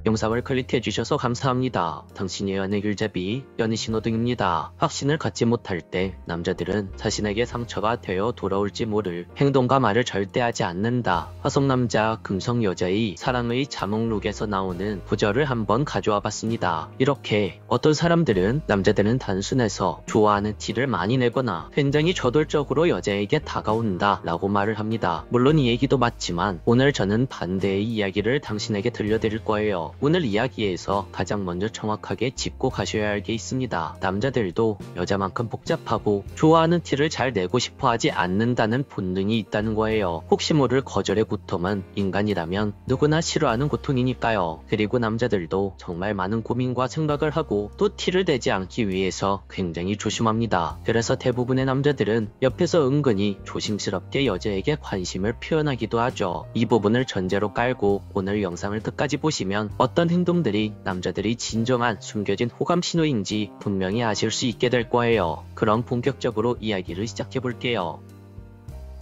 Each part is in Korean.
영상을 클릭해주셔서 감사합니다. 당신의 연애 길잡이, 연애 신호등입니다. 확신을 갖지 못할 때 남자들은 자신에게 상처가 되어 돌아올지 모를 행동과 말을 절대 하지 않는다. 화성남자, 금성여자의 사랑의 자목록에서 나오는 구절을 한번 가져와 봤습니다. 이렇게 어떤 사람들은 남자들은 단순해서 좋아하는 티를 많이 내거나 굉장히 저돌적으로 여자에게 다가온다 라고 말을 합니다. 물론 이 얘기도 맞지만 오늘 저는 반대의 이야기를 당신에게 들려드릴 거예요. 오늘 이야기에서 가장 먼저 정확하게 짚고 가셔야 할 게 있습니다. 남자들도 여자만큼 복잡하고 좋아하는 티를 잘 내고 싶어 하지 않는다는 본능이 있다는 거예요. 혹시 모를 거절의 고통은 인간이라면 누구나 싫어하는 고통이니까요. 그리고 남자들도 정말 많은 고민과 생각을 하고 또 티를 내지 않기 위해서 굉장히 조심합니다. 그래서 대부분의 남자들은 옆에서 은근히 조심스럽게 여자에게 관심을 표현하기도 하죠. 이 부분을 전제로 깔고 오늘 영상을 끝까지 보시면 어떤 행동들이 남자들이 진정한 숨겨진 호감 신호인지 분명히 아실 수 있게 될 거예요. 그럼 본격적으로 이야기를 시작해 볼게요.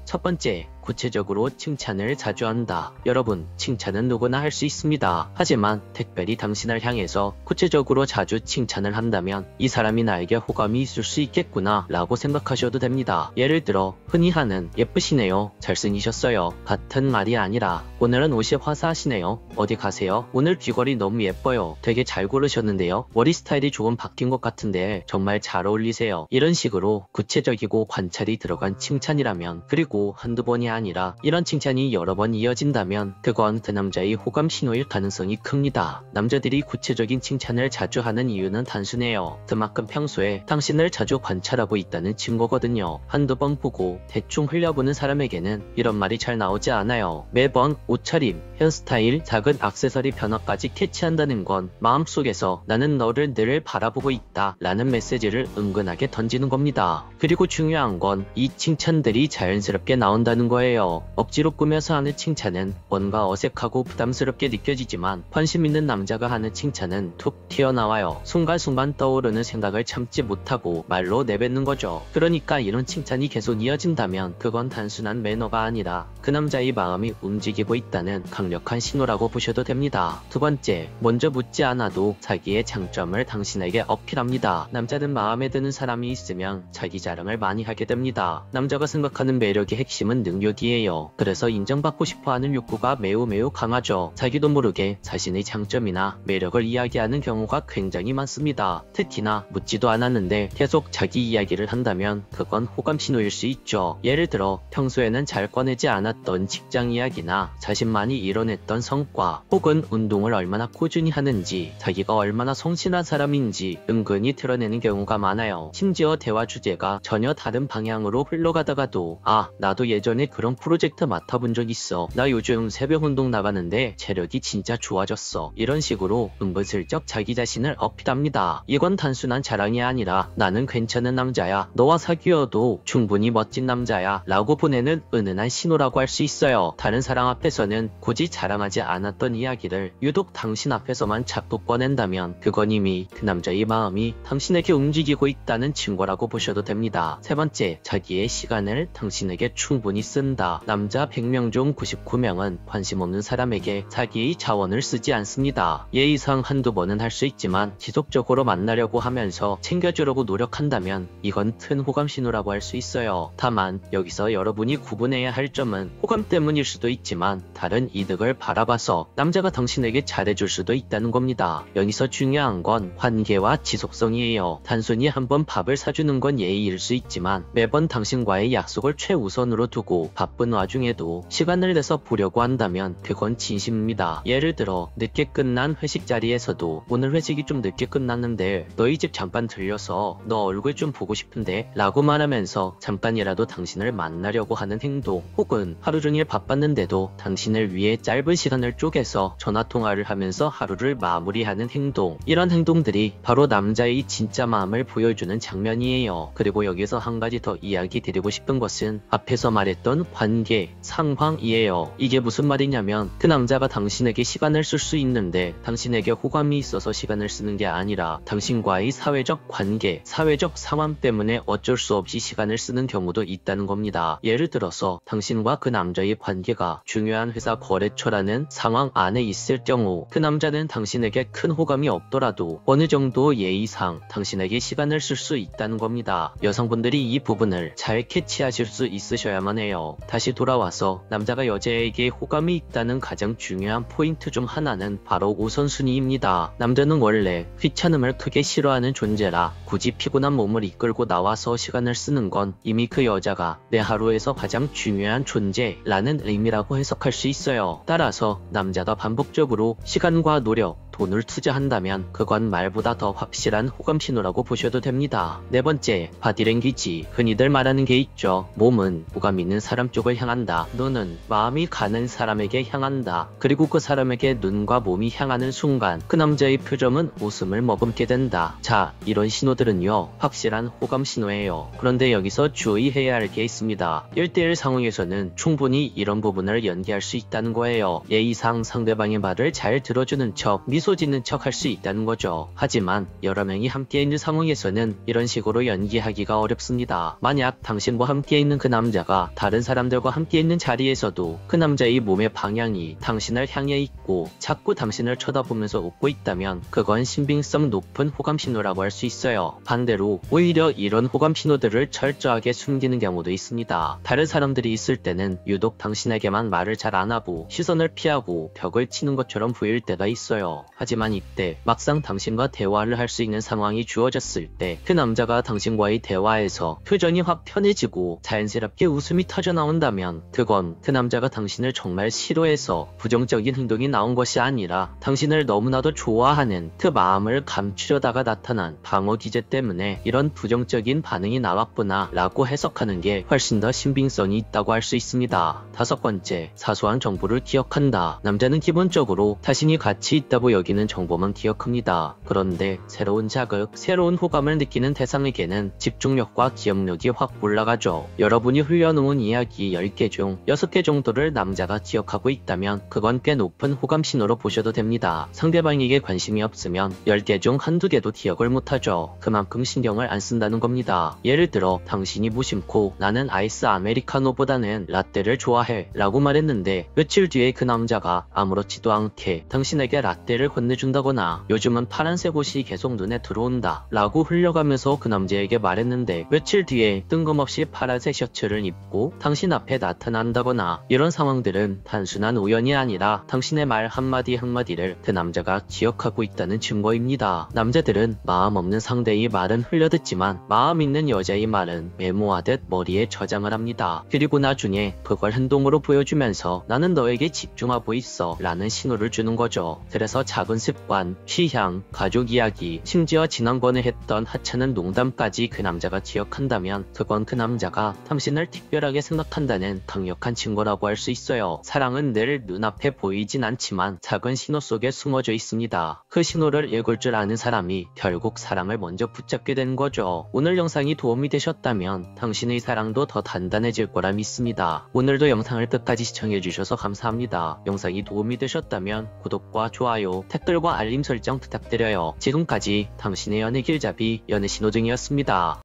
첫 번째, 구체적으로 칭찬을 자주 한다. 여러분, 칭찬은 누구나 할 수 있습니다. 하지만 특별히 당신을 향해서 구체적으로 자주 칭찬을 한다면 이 사람이 나에게 호감이 있을 수 있겠구나 라고 생각하셔도 됩니다. 예를 들어 흔히 하는 예쁘시네요, 잘생기셨어요 같은 말이 아니라 오늘은 옷이 화사하시네요, 어디 가세요, 오늘 귀걸이 너무 예뻐요, 되게 잘 고르셨는데요, 머리 스타일이 조금 바뀐 것 같은데 정말 잘 어울리세요. 이런 식으로 구체적이고 관찰이 들어간 칭찬이라면, 그리고 한두 번이 아니라 이런 칭찬이 여러 번 이어진다면 그건 그 남자의 호감 신호일 가능성이 큽니다. 남자들이 구체적인 칭찬을 자주 하는 이유는 단순해요. 그만큼 평소에 당신을 자주 관찰하고 있다는 증거거든요. 한두 번 보고 대충 흘려보는 사람에게는 이런 말이 잘 나오지 않아요. 매번 옷차림, 헤어스타일, 작은 액세서리 변화까지 캐치한다는 건 마음속에서 나는 너를 늘 바라보고 있다 라는 메시지를 은근하게 던지는 겁니다. 그리고 중요한 건 이 칭찬들이 자연스럽게 나온다는 거예요. 억지로 꾸며서 하는 칭찬은 뭔가 어색하고 부담스럽게 느껴지지만 관심 있는 남자가 하는 칭찬은 툭 튀어나와요. 순간순간 떠오르는 생각을 참지 못하고 말로 내뱉는 거죠. 그러니까 이런 칭찬이 계속 이어진다면 그건 단순한 매너가 아니라 그 남자의 마음이 움직이고 있다는 강력한 신호라고 보셔도 됩니다. 두 번째, 먼저 묻지 않아도 자기의 장점을 당신에게 어필합니다. 남자는 마음에 드는 사람이 있으면 자기 자랑을 많이 하게 됩니다. 남자가 생각하는 매력의 핵심은 능력이에요. 그래서 인정받고 싶어하는 욕구가 매우 강하죠. 자기도 모르게 자신의 장점이나 매력을 이야기하는 경우가 굉장히 많습니다. 특히나 묻지도 않았는데 계속 자기 이야기를 한다면 그건 호감 신호일 수 있죠. 예를 들어 평소에는 잘 꺼내지 않았던 직장 이야기나 자신만이 이뤄냈던 성과, 혹은 운동을 얼마나 꾸준히 하는지, 자기가 얼마나 성실한 사람인지 은근히 드러내는 경우가 많아요. 심지어 대화 주제가 전혀 다른 방향으로 흘러가다가도 나도 예전에 그런 프로젝트 맡아본 적 있어, 나 요즘 새벽 운동 나가는데 체력이 진짜 좋아졌어, 이런 식으로 은근슬쩍 자기 자신을 어필합니다. 이건 단순한 자랑이 아니라 나는 괜찮은 남자야, 너와 사귀어도 충분히 멋진 남자야 라고 보내는 은은한 신호라고 할 수 있어요. 다른 사람 앞에서는 굳이 자랑하지 않았던 이야기를 유독 당신 앞에서만 자꾸 꺼낸다면 그건 이미 그 남자의 마음이 당신에게 움직이고 있다는 증거라고 보셔도 됩니다. 세 번째, 자기의 시간을 당신에게 충분히 쓴다. 남자 100명 중 99명은 관심 없는 사람에게 자기의 자원을 쓰지 않습니다. 예의상 한두 번은 할 수 있지만 지속적으로 만나려고 하면서 챙겨주려고 노력한다면 이건 큰 호감 신호라고 할 수 있어요. 다만 여기서 여러분이 구분해야 할 점은 호감 때문일 수도 있지만 다른 이득을 바라봐서 남자가 당신에게 잘해줄 수도 있다는 겁니다. 여기서 중요한 건 관계와 지속성이에요. 단순히 한번 밥을 사주는 건 예의일 수 있지만 매번 당신과의 약속을 최우선으로 두고 바쁜 와중에도 시간을 내서 보려고 한다면 그건 진심입니다. 예를 들어 늦게 끝난 회식 자리에서도 오늘 회식이 좀 늦게 끝났는데 너희 집 잠깐 들려서 너 얼굴 좀 보고 싶은데 라고 말하면서 잠깐이라도 당신을 만나려고 하는 행동, 혹은 하루 종일 바빴는데도 당신을 위해 짧은 시간을 쪼개서 전화통화를 하면서 하루를 마무리하는 행동, 이런 행동들이 바로 남자의 진짜 마음을 보여주는 장면이에요. 그리고 여기서 한 가지 더 이야기 드리고 싶은 것은 앞에서 말했던 관계, 상황이에요. 이게 무슨 말이냐면 그 남자가 당신에게 시간을 쓸 수 있는데 당신에게 호감이 있어서 시간을 쓰는 게 아니라 당신과의 사회적 관계, 사회적 상황 때문에 어쩔 수 없이 시간을 쓰는 경우도 있다는 겁니다. 예를 들어서 당신과 그 남자의 관계가 중요한 회사 거래처라는 상황 안에 있을 경우 그 남자는 당신에게 큰 호감이 없더라도 어느 정도 예의상 당신에게 시간을 쓸 수 있다는 겁니다. 여성분들이 이 부분을 잘 캐치하실 수 있으셔야만 해요. 다시 돌아와서 남자가 여자에게 호감이 있다는 가장 중요한 포인트 중 하나는 바로 우선순위입니다. 남자는 원래 귀찮음을 크게 싫어하는 존재라 굳이 피곤한 몸을 이끌고 나와서 시간을 쓰는 건 이미 그 여자가 내 하루에서 가장 중요한 존재라는 의미라고 해석할 수 있어요. 따라서 남자가 반복적으로 시간과 노력, 돈을 투자한다면 그건 말보다 더 확실한 호감 신호라고 보셔도 됩니다. 네 번째, 바디랭귀지. 흔히들 말하는 게 있죠. 몸은 호감 있는 사람 쪽을 향한다. 눈은 마음이 가는 사람에게 향한다. 그리고 그 사람에게 눈과 몸이 향하는 순간 그 남자의 표정은 웃음을 머금게 된다. 자, 이런 신호들은요, 확실한 호감 신호예요. 그런데 여기서 주의해야 할 게 있습니다. 1대1 상황에서는 충분히 이런 부분을 연기할 수 있다는 거예요. 예의상 상대방의 말을 잘 들어주는 척, 미소 짓는 척 할 수 있다는 거죠. 하지만 여러 명이 함께 있는 상황에서는 이런 식으로 연기하기가 어렵습니다. 만약 당신과 함께 있는 그 남자가 다른 사람들과 함께 있는 자리에서도 그 남자의 몸의 방향이 당신을 향해 있고 자꾸 당신을 쳐다보면서 웃고 있다면 그건 신빙성 높은 호감 신호라고 할 수 있어요. 반대로 오히려 이런 호감 신호들을 철저하게 숨기는 경우도 있습니다. 다른 사람들이 있을 때는 유독 당신에게만 말을 잘 안 하고 시선을 피하고 벽을 치는 것처럼 보일 때가 있어요. 하지만 이때 막상 당신과 대화를 할 수 있는 상황이 주어졌을 때 그 남자가 당신과의 대화에서 표정이 확 편해지고 자연스럽게 웃음이 터져 나온다면 그건 그 남자가 당신을 정말 싫어해서 부정적인 행동이 나온 것이 아니라 당신을 너무나도 좋아하는 그 마음을 감추려다가 나타난 방어 기제 때문에 이런 부정적인 반응이 나왔구나 라고 해석하는 게 훨씬 더 신빙성이 있다고 할 수 있습니다. 다섯 번째, 사소한 정보를 기억한다. 남자는 기본적으로 자신이 가치 있다고 여기는 정보만 기억합니다. 그런데 새로운 자극, 새로운 호감을 느끼는 대상에게는 집중력과 기억력이 확 올라가죠. 여러분이 흘려놓은 이야기 10개 중 6개 정도를 남자가 기억하고 있다면 그건 꽤 높은 호감 신호로 보셔도 됩니다. 상대방에게 관심이 없으면 10개 중 한두 개도 기억을 못하죠. 그만큼 신경을 안 쓴다는 겁니다. 예를 들어 당신이 무심코 나는 아이스 아메리카노보다는 라떼를 좋아해 라고 말했는데 며칠 뒤에 그 남자가 아무렇지도 않게 당신에게 라떼를 건네준다거나 요즘은 파란색 옷이 계속 눈에 들어온다 라고 흘려가면서 그 남자에게 말했는데 며칠 뒤에 뜬금없이 파란색 셔츠를 입고 당신 앞에 나타난다거나 이런 상황들은 단순한 우연이 아니라 당신의 말 한마디 한마디를 그 남자가 기억하고 있다는 증거입니다. 남자들은 마음 없는 상대의 말은 흘려듣지만 마음 있는 여자의 말은 메모하듯 머리에 저장을 합니다. 그리고 나중에 그걸 행동으로 보여주면서 나는 너에게 집중하고 있어 라는 신호를 주는 거죠. 그래서 작은 습관, 취향, 가족 이야기, 심지어 지난번에 했던 하찮은 농담까지 그 남자가 기억한다면 그건 그 남자가 당신을 특별하게 생각한다는 강력한 증거라고 할 수 있어요. 사랑은 늘 눈앞에 보이진 않지만 작은 신호 속에 숨어져 있습니다. 그 신호를 읽을 줄 아는 사람이 결국 사랑을 먼저 붙잡게 된 거죠. 오늘 영상이 도움이 되셨다면 당신의 사랑도 더 단단해질 거라 믿습니다. 오늘도 영상을 끝까지 시청해주셔서 감사합니다. 영상이 도움이 되셨다면 구독과 좋아요, 댓글과 알림 설정 부탁드려요. 지금까지 당신의 연애 길잡이 연애신호등이었습니다.